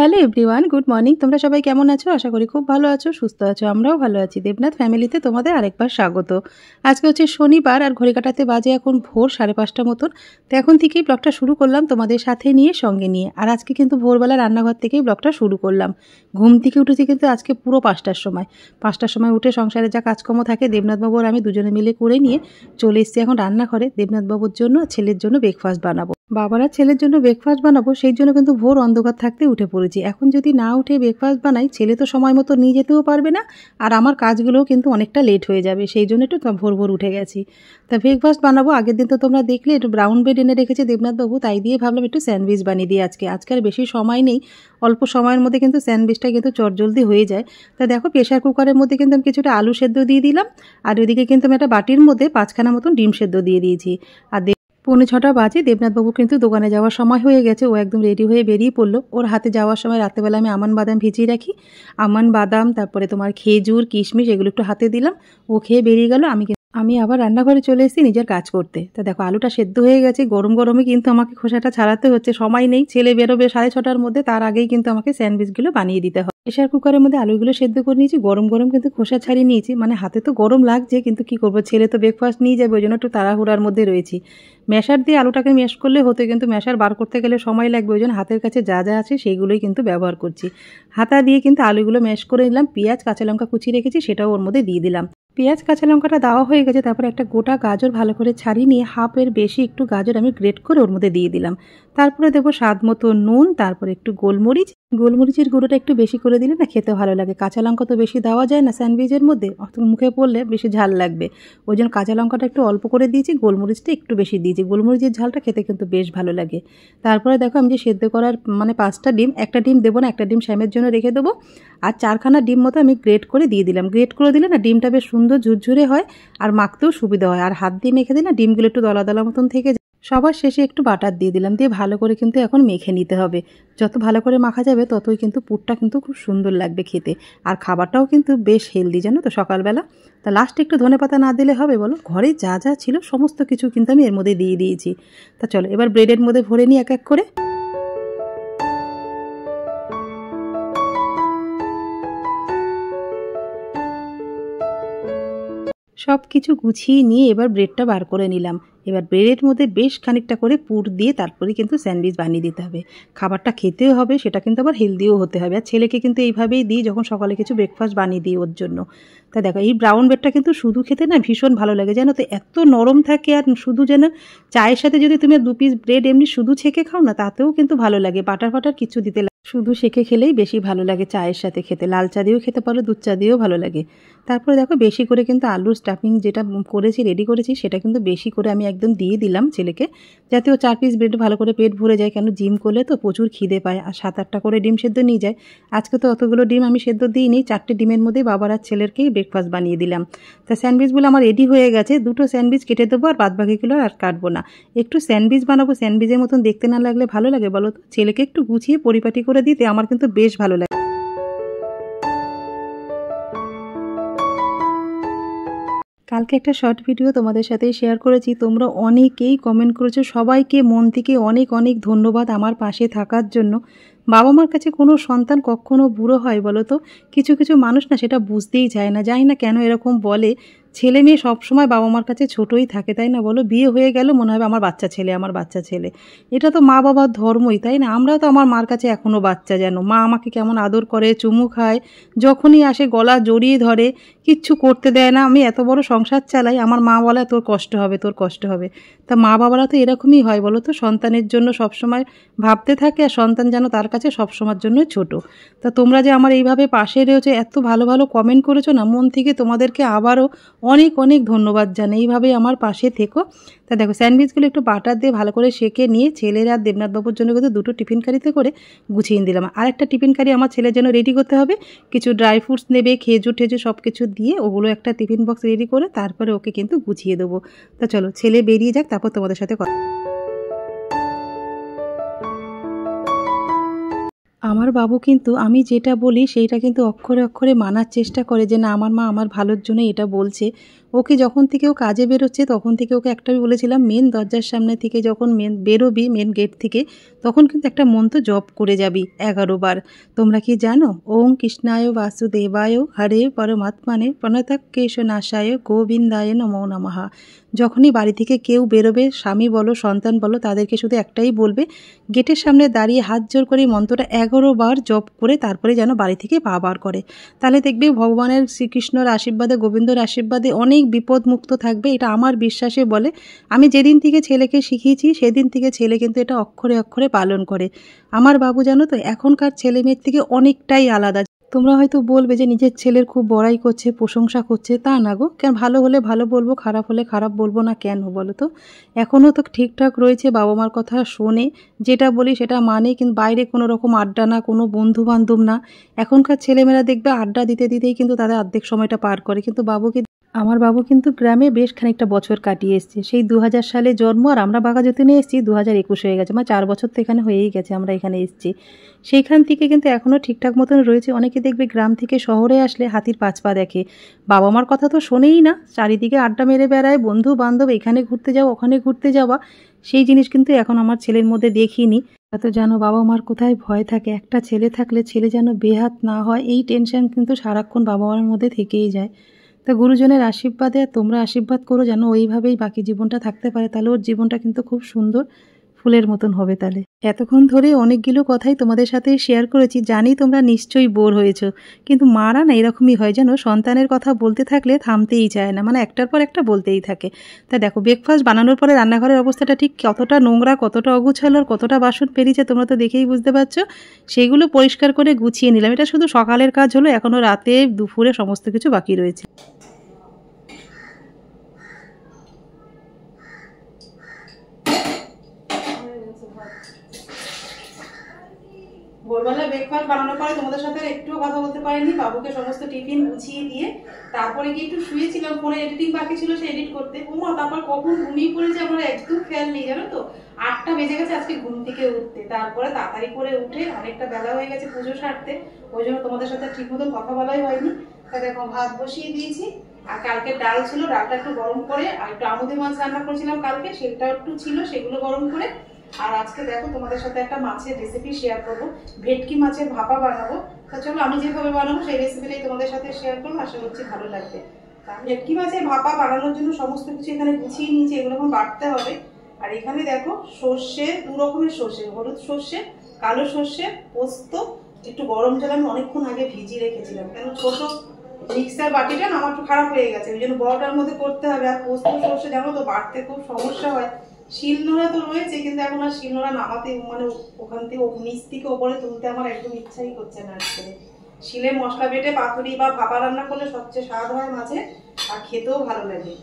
Hello everyone, good morning. তোমরা সবাই কেমন আছো? আশা করি খুব ভালো আছো, সুস্থ আছো। আমরাও ভালো আছি। দেবনাথ ফ্যামিলিতে তোমাদের আরেকবার স্বাগত। আজকে হচ্ছে শনিবার আর ঘড়ি কাটাতে বাজে এখন ভোর 5:30 মতন। তো এখন থেকেই ব্লগটা শুরু করলাম তোমাদের সাথে নিয়ে, সঙ্গে নিয়ে। আর আজকে কিন্তু ভোরবেলা রান্নাঘর থেকেই ব্লগটা শুরু করলাম। ঘুম থেকে উঠেছি কিন্তু আজকে পুরো 5টার সময়। 5টার সময় উঠে সংসারে যা কাজকর্ম থাকে দেবনাথবাবু আর আমি দুজনে মিলে করে নিয়ে চলে এসেছি এখন রান্নাঘরে। দেবনাথবাবুর জন্য ছেলের জন্য ব্রেকফাস্ট বানাবো। বাবার আর ছেলের জন্য ব্রেকফাস্ট বানাবো, সেই জন্য কিন্তু ভোর অন্ধকার থাকতে উঠে পড়েছি। এখন যদি না উঠে ব্রেকফাস্ট বানাই, ছেলে তো সময় মতো নিয়ে যেতেও পারবে না, আর আমার কাজগুলোও কিন্তু অনেকটা লেট হয়ে যাবে। সেই জন্য একটু ভোর ভোর উঠে গেছি। তা ব্রেকফাস্ট বানাবো। আগের দিন তো তোমরা দেখলে একটু ব্রাউন ব্রেড এনে রেখেছে দেবনাথবাবু, তাই দিয়ে ভাবলাম একটু স্যান্ডউইচ বানিয়ে দিই আজকে আর বেশি সময় নেই, অল্প সময়ের মধ্যে কিন্তু স্যান্ডউইচটা কিন্তু চটজলদি হয়ে যায়। তা দেখো, প্রেশার কুকারের মধ্যে কিন্তু আমি কিছুটা আলু সেদ্ধ দিয়ে দিলাম, আর ওইদিকে কিন্তু আমি একটা বাটির মধ্যে 5খানা মতন ডিম সেদ্ধ দিয়ে দিয়েছি। আর 6:45 বাজে। দেবনাথবাবু কিন্তু দোকানে যাওয়ার সময় হয়ে গেছে, ও একদম রেডি হয়ে বেরিয়ে পড়লো। ওর হাতে যাওয়ার সময় রাতেবেলা আমি আমন বাদাম ভিজিয়ে রাখি, আমন বাদাম, তারপরে তোমার খেজুর, কিশমিশ, এগুলো একটু হাতে দিলাম। ও খেয়ে বেরিয়ে গেল। আমি আবার রান্নাঘরে চলে এসেছি নিজের কাজ করতে। তা দেখো, আলুটা সেদ্ধ হয়ে গেছে। গরম গরমে কিন্তু আমাকে খোসাটা ছাড়াতে হচ্ছে, সময় নেই। ছেলে বেরোবে 6:30টার মধ্যে, তার আগেই কিন্তু আমাকে স্যান্ডউইচগুলো বানিয়ে দিতে হয়। প্রেশার কুকারের মধ্যে আলুগুলো সেদ্ধ করে নিয়েছি, গরম গরম কিন্তু খোসা ছাড়িয়ে নিয়েছি। মানে হাতে তো গরম লাগছে, কিন্তু কি করবো, ছেলে তো ব্রেকফাস্ট নিয়ে যাবে, ওই জন্য একটু তাড়াহুড়ার মধ্যে রয়েছি। ম্যাশার দিয়ে আলুটাকে ম্যাশ করলে হতো, কিন্তু ম্যাশার বার করতে গেলে সময় লাগবে, ওই জন্য হাতের কাছে যা যা আছে সেইগুলোই কিন্তু ব্যবহার করছি। হাতা দিয়ে কিন্তু আলুগুলো ম্যাশ করে নিলাম। পেঁয়াজ, কাঁচা লঙ্কা কুচিয়ে রেখেছি, সেটাও ওর মধ্যে দিয়ে দিলাম। পেঁয়াজ কাঁচা লঙ্কাটা দেওয়া হয়ে গেছে। তারপরে একটা গোটা গাজর ভালো করে ছাড়িয়ে নিয়ে হাফের বেশি একটু গাজর আমি গ্রেট করে ওর মধ্যে দিয়ে দিলাম। তারপরে দেবো স্বাদ মতো নুন, তারপরে একটু গোলমরিচের গুঁড়োটা একটু বেশি করে দিলে না খেতে ভালো লাগে। কাঁচা লঙ্কা তো বেশি দেওয়া যায় না স্যান্ডউইচের মধ্যে, অত মুখে পড়লে বেশি ঝাল লাগবে, ওই জন্য কাঁচা লঙ্কাটা একটু অল্প করে দিয়েছি, গোলমরিচটা একটু বেশি দিয়েছি। গোলমরিচের ঝালটা খেতে কিন্তু বেশ ভালো লাগে। তারপরে দেখো, আমি যে সেদ্ধ করার 5টা ডিম, একটা ডিম দেবো না, একটা ডিম শ্যামের জন্য রেখে দেবো। আর 4খানা ডিম মতো আমি গ্রেট করে দিয়ে দিলাম। গ্রেট করে দিলে না ডিমটা বেশ সুন্দর ঝুরঝুরে হয়, আর মাখতেও সুবিধা হয়। আর হাত দিয়ে মেখে দিলে না ডিমগুলো একটু দলা দলা মতন থেকে যায়। সবার শেষে একটু বাটার দিয়ে দিলাম, দিয়ে ভালো করে কিন্তু এখন মেখে নিতে হবে। যত ভালো করে মাখা যাবে ততই কিন্তু পুরটা কিন্তু খুব সুন্দর লাগবে খেতে, আর খাবারটাও কিন্তু বেশ হেলদি, জানো তো, সকালবেলা। তা লাস্টে একটু ধনেপাতা না দিলে হবে বলো? ঘরে যা যা ছিল সমস্ত কিছু কিন্তু আমি এর মধ্যে দিয়ে দিয়েছি। তা চলো এবার ব্রেডের মধ্যে ভরে নিই এক এক করে। সব কিছু গুছিয়ে নিয়ে এবার ব্রেডটা বার করে নিলাম। এবার ব্রেডের মধ্যে বেশ খানিকটা করে পুর দিয়ে তারপরে কিন্তু স্যান্ডউইচ বানিয়ে দিতে হবে। খাবারটা খেতেও হবে, সেটা কিন্তু আবার হেলদিও হতে হবে। আর ছেলেকে কিন্তু এইভাবেই দিই যখন সকালে কিছু ব্রেকফাস্ট বানিয়ে দিই ওর জন্য। তা দেখো, এই ব্রাউন ব্রেডটা কিন্তু শুধু খেতে না ভীষণ ভালো লাগে, জানো তো, এত নরম থাকে। আর শুধু যেন চায়ের সাথে যদি তুমি 2 পিস ব্রেড এমনি শুধু ছেঁকে খাও না, তাতেও কিন্তু ভালো লাগে। বাটার কিছু দিতে লাগে, শুধু সেঁকে খেলেই বেশি ভালো লাগে চায়ের সাথে খেতে। লাল চা দিয়েও খেতে পারো, দুধ চা দিয়েও ভালো লাগে। তারপরে দেখো, বেশি করে কিন্তু আলুর স্টাফিং যেটা রেডি করেছি, সেটা কিন্তু বেশি করে আমি একদম দিয়ে দিলাম ছেলেকে, যাতে ও 4 পিস ব্রেড ভালো করে পেট ভরে যায়। কেন, জিম করলে তো প্রচুর খিদে পায়, আর 7-8টা করে ডিম সেদ্ধ নিয়ে যায়। আজকে তো অতগুলো ডিম আমি সেদ্ধ দিইনি, 4টে ডিমের মধ্যে বাবার আর ছেলেরকেই ব্রেকফাস্ট বানিয়ে দিলাম। তা স্যান্ডউইচগুলো আমার রেডি হয়ে গেছে। 2টো স্যান্ডউইচ কেটে দেবো, আর বাদবাকিগুলো আর কাটবো না। একটু স্যান্ডউইচ বানাবো, স্যান্ডউইচের মতন দেখতে না লাগলে ভালো লাগে বলো তো? ছেলেকে একটু গুছিয়ে পরিপাটি করে দিতে আমার কিন্তু বেশ ভালো লাগে। কালকে একটা শর্ট ভিডিও তোমাদের সাথে শেয়ার করেছি, তোমরা অনেকেই কমেন্ট করেছো। সবাইকে মন থেকে অনেক অনেক ধন্যবাদ আমার পাশে থাকার জন্য। বাবা মার কাছে কোনো সন্তান কখনো বুড়ো হয় বলো তো? কিছু কিছু মানুষ না সেটা বুঝতেই চায় না, জানি না কেন এরকম বলে। ছেলে মেয়ে সবসময় বাবা মার কাছে ছোটই থাকে, তাই না বলো? বিয়ে হয়ে গেল মনে হবে আমার বাচ্চা ছেলে। এটা তো মা বাবার ধর্মই, তাই না? আমরাও তো আমার মার কাছে এখনও বাচ্চা, যেন মা আমাকে কেমন আদর করে, চুমু খায়, যখনই আসে গলা জড়িয়ে ধরে, কিচ্ছু করতে দেয় না। আমি এত বড় সংসার চালাই, আমার মা বলে তোর কষ্ট হবে। তা মা বাবারা তো এরকমই হয় বলো তো, সন্তানের জন্য সবসময় ভাবতে থাকে, আর সন্তান যেন তার কাছে সবসময়ের জন্য ছোট। তা তোমরা যে আমার এইভাবে পাশে রয়েছে, এত ভালো ভালো কমেন্ট করেছো না, মন থেকে তোমাদেরকে আবারও অনেক অনেক ধন্যবাদ জানাই। এইভাবেই আমার পাশে থেকো। তা দেখো, স্যান্ডউইচগুলো একটু বাটার দিয়ে ভালো করে সেঁকে নিয়ে ছেলের আর দেবনাথবাবুর জন্য কিন্তু 2টো টিফিন কারিতে করে গুছিয়ে দিলাম। আর একটা টিফিন কারি আমার ছেলের জন্য রেডি করতে হবে। কিছু ড্রাই ফ্রুটস নেবে, খেজুর টেজুর সব কিছু দিয়ে ওগুলো একটা টিফিন বক্স রেডি করে তারপরে ওকে কিন্তু গুছিয়ে দেবো। তা চলো ছেলে বেরিয়ে যাক, তারপর তোমাদের সাথে কথা। আমার বাবু কিন্তু আমি যেটা বলি সেইটা কিন্তু অক্ষরে অক্ষরে মানার চেষ্টা করে, যে না আমার মা আমার ভালোর জন্য এটা বলছে। ওকে যখন থেকে ও কাজে বেরোচ্ছে তখন থেকে ওকে একটাই বলেছিলাম, মেন দরজার সামনে থেকে যখন বেরোবি মেন গেট থেকে, তখন কিন্তু একটা মন্ত্র জপ করে যাবি 11 বার। তোমরা কি জানো? ওম কৃষ্ণায় বাসুদেবায় হরে পরমাত্মানে প্রণতকেশ নাশায় গোবিন্দায় নমো নমঃ। যখনই বাড়ি থেকে কেউ বেরোবে, স্বামী বলো সন্তান বলো, তাদেরকে শুধু একটাই বলবে, গেটের সামনে দাঁড়িয়ে হাত জোর করে মন্ত্রটা 11 বার জপ করে তারপরে যেন বাড়ি থেকে পা বার করে। তাহলে দেখবে ভগবানের শ্রীকৃষ্ণর আশীর্বাদে, গোবিন্দর আশীর্বাদে অনেক বিপদ মুক্ত থাকবে। এটা আমার বিশ্বাসে বলে। আমি যেদিন থেকে ছেলেকে শিখিয়েছি সেদিন থেকে ছেলে কিন্তু এটা অক্ষরে অক্ষরে পালন করে। আমার বাবু জানো তো এখনকার ছেলে মেয়ের থেকে অনেকটাই আলাদা। তোমরা হয়তো বলবে যে নিজের ছেলের খুব বড়াই করছে, প্রশংসা করছে। তা না গো, কেন, ভালো হলে ভালো বলবো, খারাপ হলে খারাপ বলবো না কেন বলো তো? এখনও তো ঠিকঠাক রয়েছে, বাবা মার কথা শোনে, যেটা বলি সেটা মানে, কিন্তু বাইরে কোনো রকম আড্ডা না, কোনো বন্ধু বান্ধব না। এখনকার ছেলেমেয়েরা দেখবে আড্ডা দিতে দিতেই কিন্তু তাদের অর্ধেক সময়টা পার করে। কিন্তু আমার বাবু কিন্তু গ্রামে বেশ খানিকটা বছর কাটিয়ে এসছে। সেই 2000 সালে জন্ম, আর আমরা বাঘাযতীনে এসেছি 2021 হয়ে গেছে, মানে 4 বছর তো এখানে হয়েই গেছে আমরা এখানে এসেছি। সেইখান থেকে কিন্তু এখনও ঠিকঠাক মতন রয়েছে। অনেকে দেখবে গ্রাম থেকে শহরে আসলে হাতির 5 পা দেখে, বাবা মার কথা তো শোনেই না, চারিদিকে আড্ডা মেরে বেড়ায়, বন্ধু বান্ধব, এখানে ঘুরতে যাওয়া ওখানে ঘুরতে যাওয়া। সেই জিনিস কিন্তু এখন আমার ছেলের মধ্যে দেখিনি। তো জানো বাবা মার কোথায় ভয় থাকে, একটা ছেলে থাকলে ছেলে যেন বেহাত না হয়, এই টেনশন কিন্তু সারাক্ষণ বাবা মার মধ্যে থেকেই যায়। তা গুরুজনের আশীর্বাদে তোমরা আশীর্বাদ করো যেন ওইভাবেই বাকি জীবনটা থাকতে পারে, তাহলে ওর জীবনটা কিন্তু খুব সুন্দর ফুলের মতন হবে। তাহলে এতক্ষণ ধরে অনেকগুলো কথাই তোমাদের সাথে শেয়ার করেছি, জানি তোমরা নিশ্চয়ই বোর হয়েছো, কিন্তু মারা না এরকমই হয়, যেন সন্তানের কথা বলতে থাকলে থামতেই চায় না, মানে একটার পর একটা বলতেই থাকে। তা দেখো ব্রেকফাস্ট বানানোর পরে রান্নাঘরের অবস্থাটা ঠিক কতটা নোংরা, কতটা অগুছালো, আর কতটা বাসন পেরিয়েছে তোমরা তো দেখেই বুঝতে পারছো। সেইগুলো পরিষ্কার করে গুছিয়ে নিলাম। এটা শুধু সকালের কাজ হলো, এখনও রাতে দুপুরে সমস্ত কিছু বাকি রয়েছে। ভোরবেলা ব্রেকফাস্ট বানানোর পরে তোমাদের সাথে একটুও কথা বলতে পারিনি। বাবুকে সমস্ত টিফিন গুছিয়ে দিয়ে তারপরে গিয়ে একটু শুয়েছিলাম, ফোনে এডিটিং বাকি ছিল সে এডিট করতে। ওমা, তারপর কখন ঘুমিয়ে পড়েছে আমার একদম খেয়াল নেই, জানো তো। 8টা বেজে গেছে আজকে ঘুম থেকে উঠতে। তারপরে তাড়াতাড়ি করে উঠে, অনেকটা বেলা হয়ে গেছে পুজো সারতে, ওই জন্য তোমাদের সাথে ঠিক মতো কথা বলাই হয়নি। তা দেখো ভাত বসিয়ে দিয়েছি, আর কালকে ডাল ছিল, ডালটা একটু গরম করে, আর একটু আমুদি মাছ রান্না করেছিলাম কালকে, সেটা একটু ছিল, সেগুলো গরম করে। আর আজকে দেখো তোমাদের সাথে একটা মাছের রেসিপি শেয়ার করবো, ভেটকি মাছের ভাপা বানাবো। তা চলো আমি যেভাবে বানাবো সেই রেসিপিটাই তোমাদের সাথে শেয়ার করবো, আশা করছি ভালো লাগবে। ভেটকি মাছের ভাপা বানানোর জন্য সমস্ত কিছু এখানে গুছিয়ে নিয়েছি, এগুলো এখন বাটতে হবে। আর এখানে দেখো সর্ষে, 2 রকমের সর্ষে, হলুদ সর্ষে, কালো সর্ষে, পোস্ত, একটু গরম জল আমি অনেকক্ষণ আগে ভিজিয়ে রেখেছিলাম, কেন ছোট মিক্সার বাটিটা না আমার একটু খারাপ হয়ে গেছে, ওই জন্য বড়টার মধ্যে করতে হবে। আর পোস্ত সর্ষে জানো তো বাটতে খুব সমস্যা হয়। শিলনোড়া তো রয়েছে, কিন্তু এখন আর শিলনোড়া নামাতে, মানে ওখান থেকে নিচ থেকে ওপরে তুলতে আমার একদম ইচ্ছাই করছে না আজকে। শিলে মশলা বেটে পাতুরি বা ভাপা রান্না করলে সবচেয়ে স্বাদ হয় মাছে, আর খেতেও ভালো লাগে।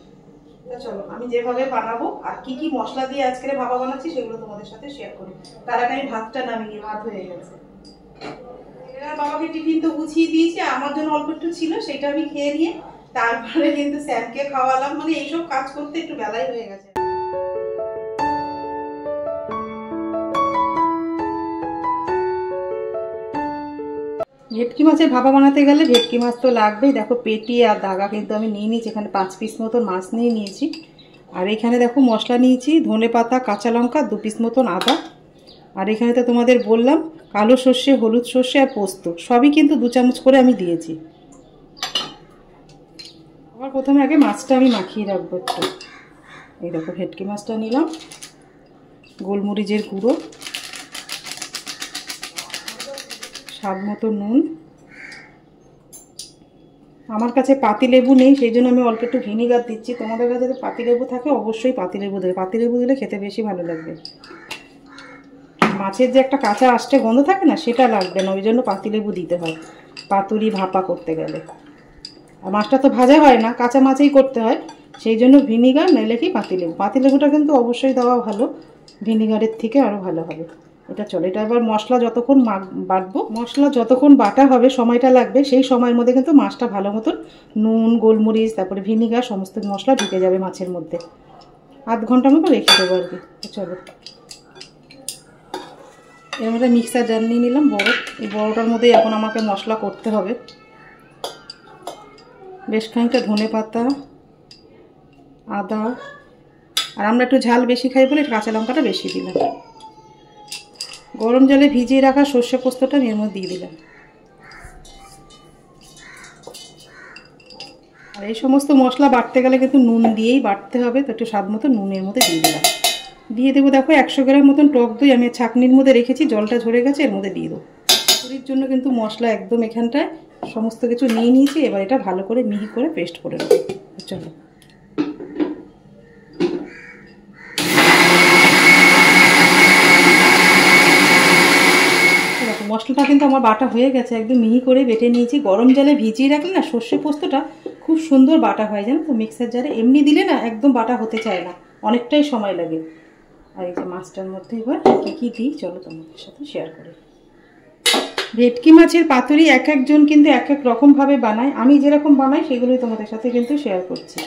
চলো আমি যেভাবে বানাবো আর কি কি মশলা দিয়ে আজকে ভাপা বানাচ্ছি সেগুলো তোমাদের সাথে শেয়ার করি। তার আগে আমি ভাতটা নামিয়ে, ভাত হয়ে গেছে। বাবাকে টিফিন তো গুছিয়ে দিয়েছি, আমার জন্য অল্প একটু ছিল, সেটা আমি খেয়ে নিয়ে তারপরে কিন্তু স্যামকে খাওয়ালাম। মানে এইসব কাজ করতে একটু বেলাই হয়ে গেছে। ভেটকি মাছের ভাপা বানাতে গেলে ভেটকি মাছ তো লাগবেই। দেখো পেটি আর দাগা কিন্তু আমি নিয়ে নিয়েছি, এখানে 5 পিস মতন মাছ নিয়ে নিয়েছি। আর এখানে দেখো মশলা নিয়েছি, ধনে পাতা, কাঁচা লঙ্কা, 2 পিস মতন আদা। আর এখানে তো তোমাদের বললাম কালো সর্ষে, হলুদ সর্ষে আর পোস্ত, সবই কিন্তু 2 চামচ করে আমি দিয়েছি। আবার প্রথমে আগে মাছটা আমি মাখিয়ে রাখবো একটু। এই দেখো ভেটকি মাছটা নিলাম, গোলমরিচের গুঁড়ো, স্বাদ মতো নুন। আমার কাছে পাতিলেবু নেই, সেই জন্য আমি অল্প একটু ভিনিগার দিচ্ছি। তোমাদের কাছে যদি পাতিলেবু থাকে অবশ্যই পাতিলেবু দেবে, পাতিলেবু দিলে খেতে বেশি ভালো লাগবে। মাছের যে একটা কাঁচা আষ্টে গন্ধ থাকে না, সেটা লাগবে না, ওই জন্য পাতিলেবু দিতে হয় পাতুরি ভাপা করতে গেলে। আর মাছটা তো ভাজা হয় না, কাঁচা মাছেই করতে হয়, সেই জন্য ভিনিগার নইলে কি পাতিলেবু। পাতিলেবুটা কিন্তু অবশ্যই দেওয়া ভালো, ভিনিগারের থেকে আরও ভালো হবে। এটা চলো, এটা এবার মশলা যতক্ষণ বাটবো, মশলা যতক্ষণ বাটা হবে সময়টা লাগবে, সেই সময়ের মধ্যে কিন্তু মাছটা ভালো মতন নুন, গোলমরিচ, তারপরে ভিনিগার সমস্ত মশলা ঢুকে যাবে মাছের মধ্যে। আধ ঘন্টা মতো রেখে দেবো আর কি। চলো এর মধ্যে মিক্সার জার নিয়ে নিলাম বড়, এই বড়টার মধ্যেই এখন আমাকে মশলা করতে হবে। বেশ খানিকটা ধনে পাতা, আদা, আর আমরা একটু ঝাল বেশি খাই বলে কাঁচা লঙ্কাটা বেশি দিলাম। গরম জলে ভিজিয়ে রাখা সর্ষে পোস্তটা আমি এর মধ্যে দিয়ে দিলাম। আর এই সমস্ত মশলা বাটতে গেলে কিন্তু নুন দিয়েই বাটতে হবে, তো একটু স্বাদ মতো নুন এর মধ্যে দিয়ে দিলাম। দিয়ে দেবো দেখো 100 গ্রাম মতন টক দই আমি ছাঁকনির মধ্যে রেখেছি, জলটা ঝরে গেছে, এর মধ্যে দিয়ে দেবো। পুরির জন্য কিন্তু মশলা একদম এখানটায় সমস্ত কিছু নিয়ে নিয়েছি। এবার এটা ভালো করে মিহি করে পেস্ট করে নেবো। চলো মশলাটা কিন্তু আমার বাটা হয়ে গেছে, একদম মিহি করে বেটে নিয়েছি। গরম জলে ভিজিয়ে রাখলে না সর্ষে পোস্তটা খুব সুন্দর বাটা হয়, জানো তো মিক্সার জারে। এমনি দিলে না একদম বাটা হতে চায় না, অনেকটাই সময় লাগে। আর এই যে মাছটার মধ্যে এবার কী কী দিই চলো তোমাদের সাথে শেয়ার করি। ভেটকি মাছের পাতুরি এক একজন কিন্তু এক এক রকমভাবে বানায়, আমি যেরকম বানাই সেগুলোই তোমাদের সাথে কিন্তু শেয়ার করছি।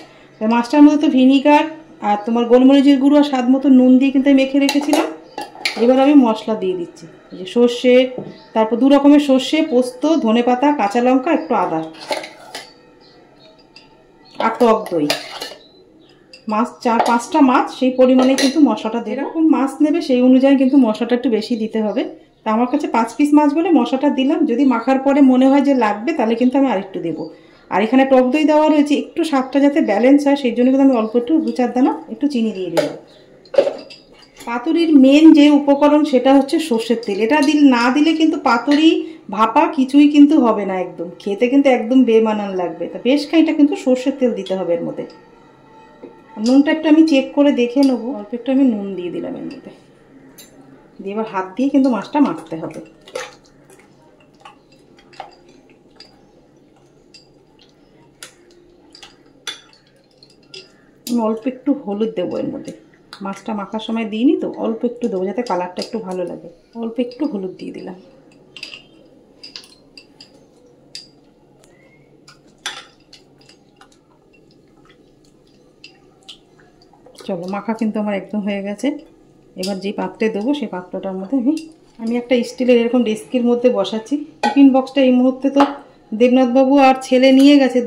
মাছটার মধ্যে তো ভিনিগার আর তোমার গোলমরিচের গুঁড়ো আর স্বাদ মতো নুন দিয়ে কিন্তু মেখে রেখেছিলাম। এবার আমি মশলা দিয়ে দিচ্ছি, এই যে সর্ষে, তারপর 2 রকমের সর্ষে, পোস্ত, ধনেপাতা, কাঁচা লঙ্কা, একটু আদা আর টক দই। মাছ 4-5টা মাছ, সেই পরিমাণে কিন্তু মশলাটা যেরকম মাছ নেবে সেই অনুযায়ী কিন্তু মশলাটা একটু বেশি দিতে হবে। তা আমার কাছে 5 পিস মাছ বলে মশলাটা দিলাম, যদি মাখার পরে মনে হয় যে লাগবে তাহলে কিন্তু আমি আরেকটু দেবো। আর এখানে টক দই দেওয়া রয়েছে, একটু স্বাদটা যাতে ব্যালেন্স হয় সেই জন্য কিন্তু আমি অল্প একটু 2-4 দানা একটু চিনি দিয়ে দিলাম। পাতুরির মেন যে উপকরণ সেটা হচ্ছে সর্ষের তেল। এটা না দিলে কিন্তু পাতুরি ভাপা কিছুই কিন্তু হবে না, একদম খেতে কিন্তু একদম বেমানান লাগবে। তা বেশ খানিকটা কিন্তু সর্ষের তেল দিতে হবে এর মধ্যে। নুনটা একটু আমি চেক করে দেখে নেবো, অল্প একটু আমি নুন দিয়ে দিলাম এর মধ্যে। দিয়ে এবার হাত দিয়ে কিন্তু মাছটা মাখতে হবে। আমি অল্প একটু হলুদ দেবো এর মধ্যে, মাছটা মাখার সময় দিইনি তো, অল্প একটু দেবো যাতে কালারটা একটু ভালো লাগে। অল্প একটু হলুদ দিয়ে দিলাম। চলো মাখা কিন্তু আমার একদম হয়ে গেছে। এবার যে পাত্রে দেবো সেই পাত্রটার মধ্যে আমি একটা স্টিলের এরকম ডেস্কের মধ্যে বসাচ্ছি। টিফিন বক্সটা এই মুহূর্তে তো দেবনাথবাবু আর ছেলে নিয়ে গেছে,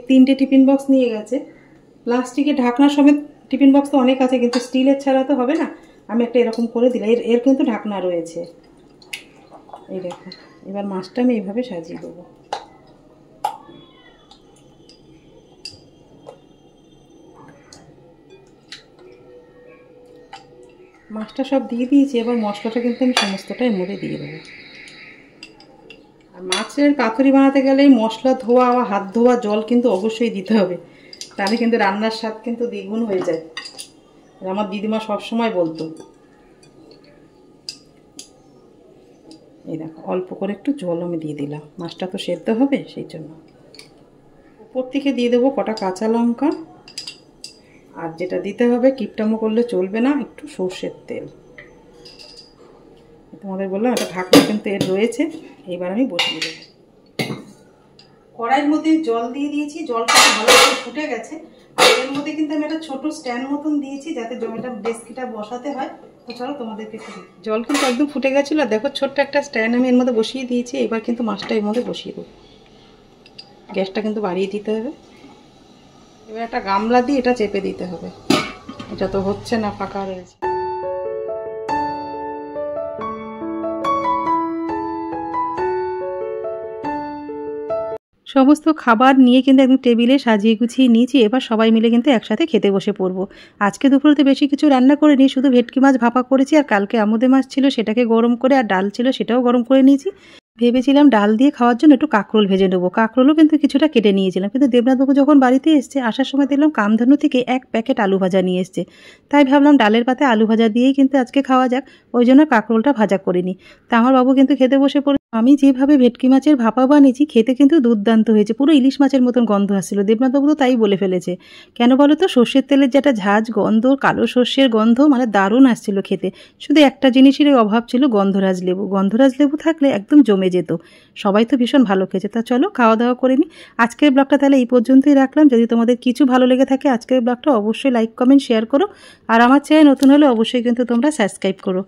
3টে টিফিন বক্স নিয়ে গেছে। প্লাস্টিকের ঢাকনা সমেত টিফিন বক্স তো অনেক আছে, কিন্তু স্টিলের ছাড়া তো হবে না। আমি একটা এরকম করে দিলাম, এর কিন্তু ঢাকনা রয়েছে। এই দেখো, এবার মাছটা আমি এইভাবে সাজিয়ে দেবো। মাছটা সব দিয়ে দিয়েছি, এবার মশলাটা কিন্তু আমি সমস্তটা এর মধ্যে দিয়ে দেবো। আর মাছের পাতুরি বানাতে গেলে মশলা ধোয়া বা হাত ধোয়া জল কিন্তু অবশ্যই দিতে হবে, তাহলে কিন্তু রান্নার স্বাদ কিন্তু দ্বিগুণ হয়ে যায়। আমার দিদিমা সবসময় বলতো। এই দেখো অল্প করে একটু জল আমি দিয়ে দিলাম, মাছটা তো সেদ্ধ হবে সেই জন্য। উপর থেকে দিয়ে দেবো কটা কাঁচা লঙ্কা, আর যেটা দিতে হবে কিপটামো করলে চলবে না, একটু সর্ষের তেল। তোমাদের বললাম একটা ঢাকনা কিন্তু এর রয়েছে। এবার আমি বসিয়ে দেবো। কড়াইয়ের মধ্যে জল দিয়ে দিয়েছি, জলটা ভালো করে ফুটে গেছে। আর এর মধ্যে কিন্তু আমি একটা ছোট স্ট্যান্ড মতন দিয়েছি যাতে জলটা ডেস্কিটা বসাতে হয়। তো চলো তোমাদেরকে জল কিন্তু একদম ফুটে গেছিলো, দেখো ছোট্ট একটা স্ট্যান্ড আমি এর মধ্যে বসিয়ে দিয়েছি। এবার কিন্তু মাছটা এর মধ্যে বসিয়ে দেবো। গ্যাসটা কিন্তু বাড়িয়ে দিতে হবে। এবার একটা গামলা দিয়ে এটা চেপে দিতে হবে, এটা তো হচ্ছে না, ফাঁকা রয়েছে। সমস্ত খাবার নিয়ে কিন্তু একদম টেবিলে সাজিয়ে গুছিয়ে নিয়েছি। এবার সবাই মিলে কিন্তু একসাথে খেতে বসে পড়বো। আজকে দুপুরেতে বেশি কিছু রান্না করিনি, শুধু ভেটকি মাছ ভাপা করেছি, আর কালকে আমুদে মাছ ছিল সেটাকে গরম করে, আর ডাল ছিল সেটাও গরম করে নিয়েছি। ভেবেছিলাম ডাল দিয়ে খাওয়ার জন্য একটু কাঁকরোল ভেজে নেবো, কাঁকরোলও কিন্তু কিছুটা কেটে নিয়েছিলাম। কিন্তু দেবনাথবাবু যখন বাড়িতে এসছে, আসার সময় দেখলাম কামধেনু থেকে 1 প্যাকেট আলু ভাজা নিয়ে এসছে। তাই ভাবলাম ডালের পাতে আলু ভাজা দিয়েই কিন্তু আজকে খাওয়া যাক, ওই জন্য কাঁকরোলটা ভাজা করিনি। তা আমার বাবু কিন্তু খেতে বসে পড়ে। আমি যেভাবে ভেটকি মাছের ভাপা বানিয়েছি খেতে কিন্তু দুর্দান্ত হয়েছে, পুরো ইলিশ মাছের মতন গন্ধ আসছিল। দেবনাথবাবু তো তাই বলে ফেলেছে। কেন বলো তো, সর্ষের তেলের যেটা ঝাঁজ গন্ধ, কালো সর্ষের গন্ধ, মানে দারুণ আসছিল খেতে। শুধু একটা জিনিসেরই অভাব ছিল, গন্ধরাজ লেবু। গন্ধরাজ লেবু থাকলে একদম জমে যেত। সবাই তো ভীষণ ভালো খেয়েছে। তা চলো খাওয়া দাওয়া করে নিই। আজকের ব্লগটা তাহলে এই পর্যন্তই রাখলাম। যদি তোমাদের কিছু ভালো লেগে থাকে আজকের ব্লগটা অবশ্যই লাইক কমেন্ট শেয়ার করো, আর আমার চ্যানেল নতুন হলে অবশ্যই কিন্তু তোমরা সাবস্ক্রাইব করো।